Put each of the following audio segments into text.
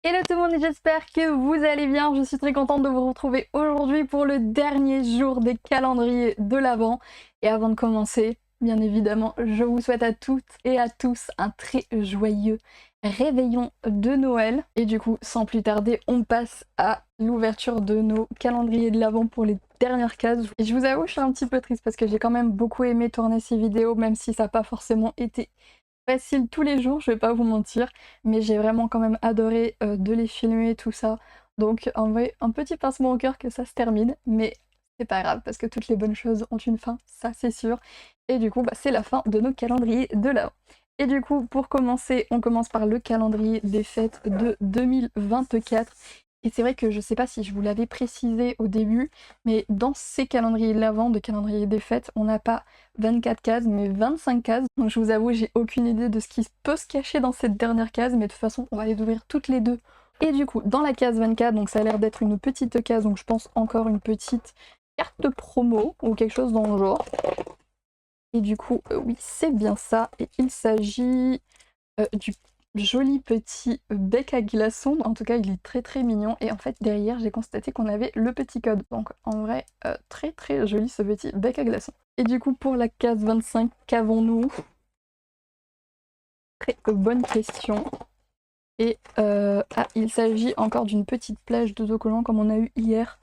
Hello tout le monde et j'espère que vous allez bien. Je suis très contente de vous retrouver aujourd'hui pour le dernier jour des calendriers de l'Avent. Et avant de commencer, bien évidemment, je vous souhaite à toutes et à tous un très joyeux réveillon de Noël. Et du coup, sans plus tarder, on passe à l'ouverture de nos calendriers de l'Avent pour les dernières cases. Et je vous avoue, je suis un petit peu triste parce que j'ai quand même beaucoup aimé tourner ces vidéos, même si ça n'a pas forcément été facile tous les jours, je vais pas vous mentir, mais j'ai vraiment quand même adoré de les filmer, tout ça. Donc en vrai, un petit pincement au cœur que ça se termine, mais c'est pas grave parce que toutes les bonnes choses ont une fin, ça c'est sûr. Et du coup, bah, c'est la fin de nos calendriers de l'Avent. Et du coup, pour commencer, on commence par le calendrier des fêtes de 2024. Et c'est vrai que je sais pas si je vous l'avais précisé au début, mais dans ces calendriers de l'Avent, de calendrier des fêtes, on n'a pas 24 cases, mais 25 cases. Donc je vous avoue, j'ai aucune idée de ce qui peut se cacher dans cette dernière case, mais de toute façon, on va les ouvrir toutes les deux. Et du coup, dans la case 24, donc ça a l'air d'être une petite case, donc je pense encore une petite carte promo ou quelque chose dans le genre. Et du coup, oui, c'est bien ça. Et il s'agit du joli petit bec à glaçons. En tout cas, il est très très mignon. Et en fait, derrière, j'ai constaté qu'on avait le petit code. Donc en vrai, très très joli ce petit bec à glaçons. Et du coup, pour la case 25, qu'avons-nous? Très bonne question. Et il s'agit encore d'une petite plage d'autocollants comme on a eu hier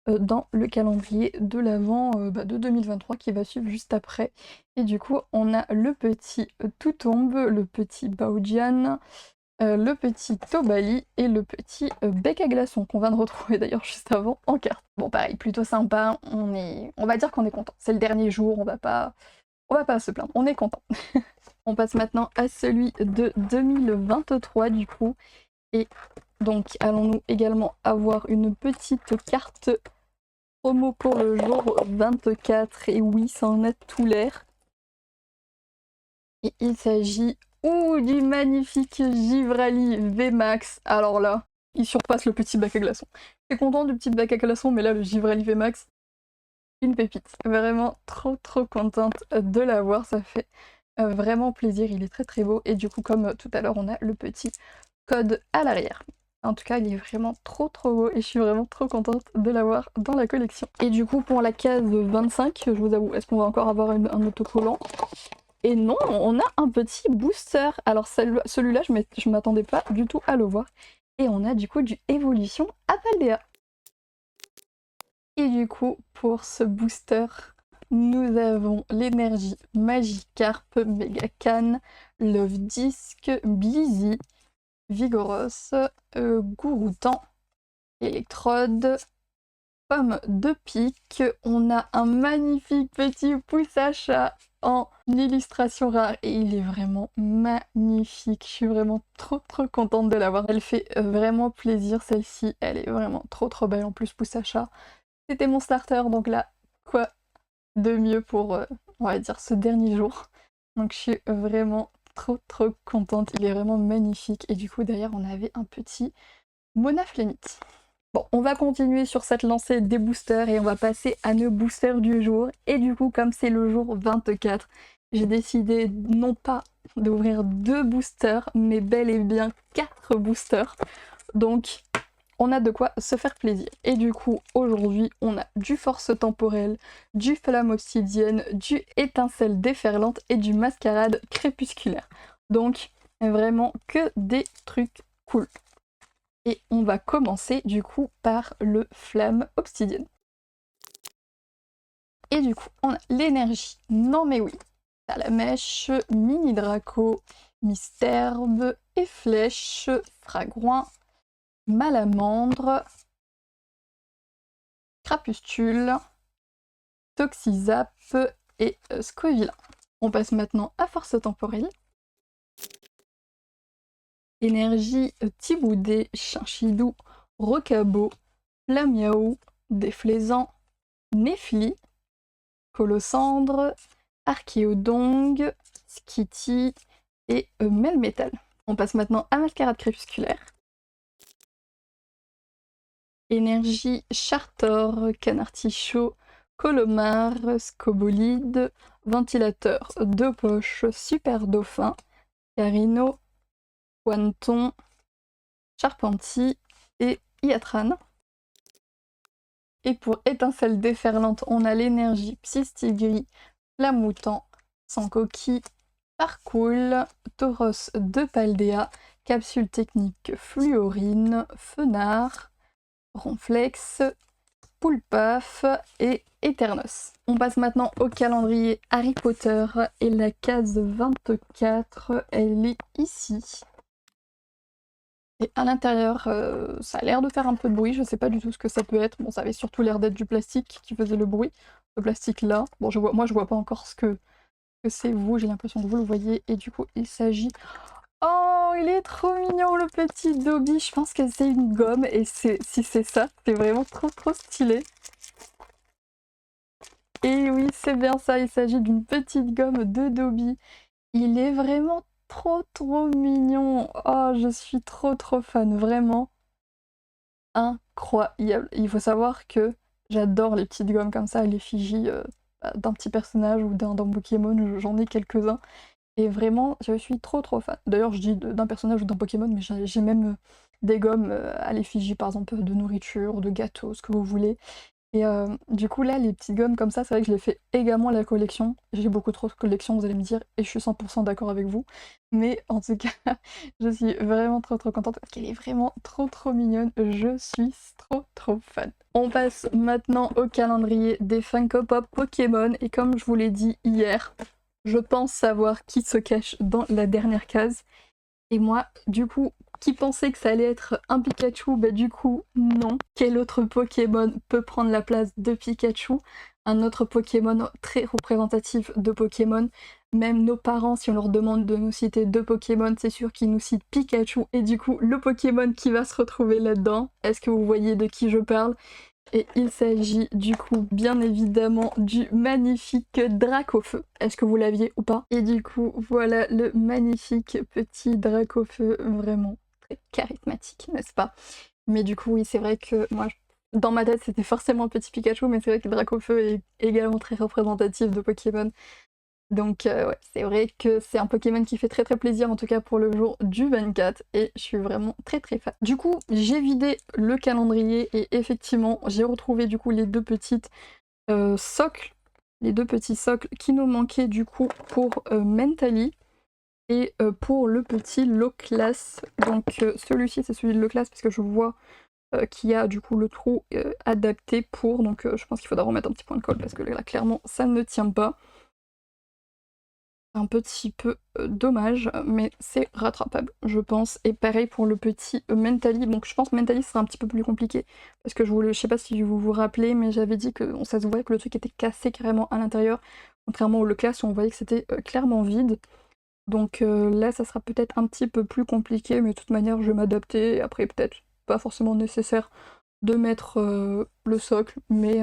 dans le calendrier de l'Avent de 2023 qui va suivre juste après. Et du coup, on a le petit Tout tombe, le petit Baojian, le petit Tobali et le petit bec à glaçons qu'on vient de retrouver d'ailleurs juste avant en carte. Bon pareil, plutôt sympa, on va dire qu'on est content. C'est le dernier jour, on va pas se plaindre, on est content. On passe maintenant à celui de 2023 du coup. Et donc allons-nous également avoir une petite carte promo pour le jour 24. Et oui, ça en a tout l'air. Et il s'agit du magnifique Givrali VMAX. Alors là, il surpasse le petit bac à glaçons. Je suis content du petit bac à glaçons, mais là, le Givrali VMAX, une pépite. Vraiment trop trop contente de l'avoir. Ça fait vraiment plaisir. Il est très très beau. Et du coup, comme tout à l'heure, on a le petit code à l'arrière. En tout cas, il est vraiment trop trop beau et je suis vraiment trop contente de l'avoir dans la collection. Et du coup, pour la case 25, je vous avoue, est-ce qu'on va encore avoir un autocollant? Et non, on a un petit booster. Alors celui-là, je m'attendais pas du tout à le voir. Et on a du coup du Evolution Apaldea. Et du coup, pour ce booster, nous avons l'énergie Magikarp, Megacan, Love Disc, Blizzy, Vigoroth, Gouroutan, Électrode, Pomme de pique. On a un magnifique petit Poussacha en illustration rare et il est vraiment magnifique. Je suis vraiment trop trop contente de l'avoir. Elle fait vraiment plaisir celle-ci. Elle est vraiment trop trop belle. En plus Poussacha, c'était mon starter donc là, quoi de mieux pour, on va dire, ce dernier jour. Donc je suis vraiment trop trop contente. Il est vraiment magnifique. Et du coup derrière on avait un petit Monaflémite. Bon, on va continuer sur cette lancée des boosters et on va passer à nos boosters du jour. Et du coup, comme c'est le jour 24, j'ai décidé non pas d'ouvrir 2 boosters, mais bel et bien 4 boosters. Donc, on a de quoi se faire plaisir. Et du coup, aujourd'hui, on a du force temporelle, du flamme obsidienne, du étincelle déferlante et du mascarade crépusculaire. Donc, vraiment que des trucs cool. Et on va commencer du coup par le flamme obsidienne. Et du coup, on a l'énergie. Non mais oui. Salamèche, mini Draco, Misterbe, Efflèche, Fragouin, Malamandre, Crapustule, Toxizap et Scovillain. On passe maintenant à force temporelle. Énergie Tiboudé, Chinchidou, Rocabo, Flamiaou, Déflaisant, Nefli, Colossandre, Archéodong, Skitty et Melmetal. On passe maintenant à Mascarade crépusculaire. Énergie Chartor, Canartichaud, Colomar, Scobolide, Ventilateur de poche, Super Dauphin, Carino, Pointon, Charpentier et Iatran. Et pour étincelle déferlante, on a l'énergie Psystigris, Flamoutant, sans coquille, Parcoul, Tauros de Paldea, capsule technique Fluorine, Fenard, Ronflex, Poulpaf et Eternos. On passe maintenant au calendrier Harry Potter et la case 24, elle est ici. Et à l'intérieur, ça a l'air de faire un peu de bruit, je sais pas du tout ce que ça peut être. Bon, ça avait surtout l'air d'être du plastique qui faisait le bruit. Le plastique là, bon, moi je vois pas encore ce que c'est vous, j'ai l'impression que vous le voyez. Et du coup, il s'agit... Oh, il est trop mignon le petit Dobby. Je pense que c'est une gomme et si c'est ça, c'est vraiment trop stylé. Et oui, c'est bien ça, il s'agit d'une petite gomme de Dobby. Il est vraiment trop mignon. Oh, je suis trop fan, vraiment incroyable. Il faut savoir que j'adore les petites gommes comme ça, à l'effigie d'un petit personnage ou d'un Pokémon, j'en ai quelques-uns. Et vraiment, je suis trop fan. D'ailleurs, je dis d'un personnage ou d'un Pokémon, mais j'ai même des gommes à l'effigie, par exemple, de nourriture, de gâteaux, ce que vous voulez. Et du coup, là, les petites gommes comme ça, c'est vrai que je les fais également à la collection. J'ai beaucoup trop de collections, vous allez me dire, et je suis 100% d'accord avec vous. Mais en tout cas, je suis vraiment trop contente parce qu'elle est vraiment trop mignonne. Je suis trop fan. On passe maintenant au calendrier des Funko Pop Pokémon. Et comme je vous l'ai dit hier, je pense savoir qui se cache dans la dernière case. Et moi, du coup, qui pensait que ça allait être un Pikachu, bah du coup, non. Quel autre Pokémon peut prendre la place de Pikachu? Un autre Pokémon très représentatif de Pokémon. Même nos parents, si on leur demande de nous citer deux Pokémon, c'est sûr qu'ils nous citent Pikachu. Et du coup, le Pokémon qui va se retrouver là-dedans, est-ce que vous voyez de qui je parle? Et il s'agit du coup bien évidemment du magnifique Dracofeu. Est-ce que vous l'aviez ou pas? Et du coup voilà le magnifique petit Dracofeu, vraiment très charismatique, n'est-ce pas? Mais du coup oui, c'est vrai que moi dans ma tête c'était forcément le petit Pikachu, mais c'est vrai que le Dracofeu est également très représentatif de Pokémon. Donc ouais, c'est vrai que c'est un Pokémon qui fait très plaisir, en tout cas pour le jour du 24, et je suis vraiment très fan. Du coup, j'ai vidé le calendrier et effectivement, j'ai retrouvé du coup les deux petites socles, les deux petits socles qui nous manquaient du coup pour Mentally et pour le petit Low Class. Donc celui-ci c'est celui de Low Class parce que je vois qu'il y a du coup le trou adapté pour, donc je pense qu'il faudra remettre un petit point de colle parce que là clairement ça ne tient pas. Un petit peu dommage, mais c'est rattrapable, je pense. Et pareil pour le petit Mentally. Donc je pense que Mentally sera un petit peu plus compliqué, parce que je sais pas si vous vous rappelez, mais j'avais dit que ça se voyait que le truc était cassé carrément à l'intérieur, contrairement au Leclerc où on voyait que c'était clairement vide. Donc là, ça sera peut-être un petit peu plus compliqué, mais de toute manière, je vais m'adapter. Après, peut-être pas forcément nécessaire de mettre le socle, mais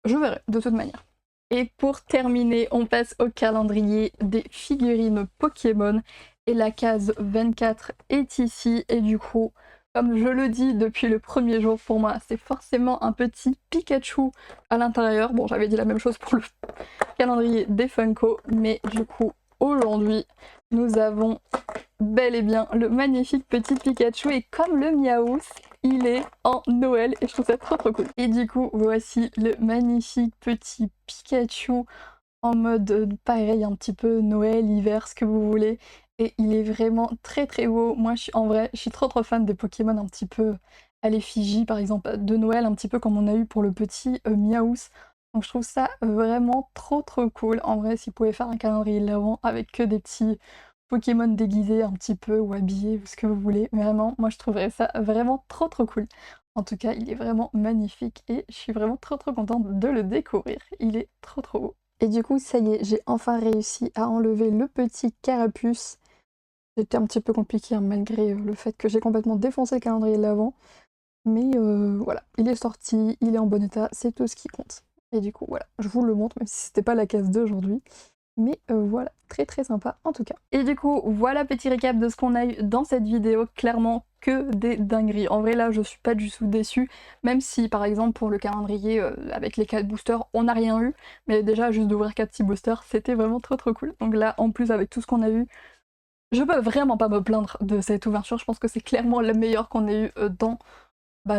je verrai de toute manière. Et pour terminer, on passe au calendrier des figurines Pokémon. Et la case 24 est ici. Et du coup, comme je le dis depuis le premier jour, pour moi, c'est forcément un petit Pikachu à l'intérieur. Bon, j'avais dit la même chose pour le calendrier des Funko. Mais du coup, aujourd'hui, nous avons bel et bien le magnifique petit Pikachu. Et comme le Miaous, il est en Noël et je trouve ça trop cool. Et du coup, voici le magnifique petit Pikachu en mode pareil, un petit peu Noël, hiver, ce que vous voulez. Et il est vraiment très beau. Moi, en vrai, je suis trop fan des Pokémon un petit peu à l'effigie, par exemple, de Noël, un petit peu comme on a eu pour le petit Miaous. Donc je trouve ça vraiment trop cool. En vrai, si vous pouvez faire un calendrier de l'Avent avec que des petits Pokémon déguisés un petit peu ou habillés ou ce que vous voulez. Vraiment, moi je trouverais ça vraiment trop cool. En tout cas, il est vraiment magnifique et je suis vraiment trop contente de le découvrir. Il est trop beau. Et du coup, ça y est, j'ai enfin réussi à enlever le petit carapuce. C'était un petit peu compliqué hein, malgré le fait que j'ai complètement défoncé le calendrier de l'Avent. Mais voilà, il est sorti, il est en bon état, c'est tout ce qui compte. Et du coup, voilà, je vous le montre, même si c'était pas la case d'aujourd'hui. Mais voilà, très sympa en tout cas. Et du coup, voilà petit récap de ce qu'on a eu dans cette vidéo. Clairement que des dingueries. En vrai là, je suis pas du tout déçue. Même si par exemple pour le calendrier avec les 4 boosters, on n'a rien eu. Mais déjà juste d'ouvrir 4 petits boosters, c'était vraiment trop cool. Donc là, en plus avec tout ce qu'on a eu, Je peux vraiment pas me plaindre de cette ouverture, je pense que c'est clairement la meilleure qu'on ait eue dans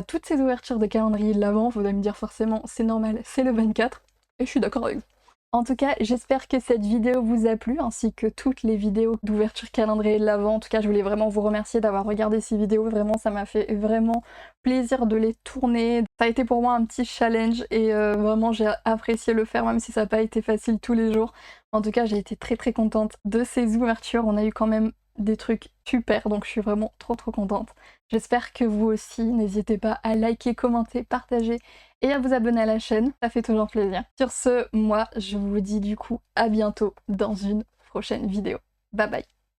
toutes ces ouvertures de calendrier de l'Avent. Vous allez me dire forcément c'est normal, c'est le 24, et je suis d'accord avec vous. En tout cas, j'espère que cette vidéo vous a plu, ainsi que toutes les vidéos d'ouverture calendrier de l'Avent. En tout cas, je voulais vraiment vous remercier d'avoir regardé ces vidéos, vraiment ça m'a fait vraiment plaisir de les tourner. Ça a été pour moi un petit challenge et vraiment j'ai apprécié le faire, même si ça n'a pas été facile tous les jours. En tout cas, j'ai été très contente de ces ouvertures, on a eu quand même des trucs super, donc je suis vraiment trop contente. J'espère que vous aussi, n'hésitez pas à liker, commenter, partager et à vous abonner à la chaîne, ça fait toujours plaisir. Sur ce, moi je vous dis du coup à bientôt dans une prochaine vidéo. Bye bye.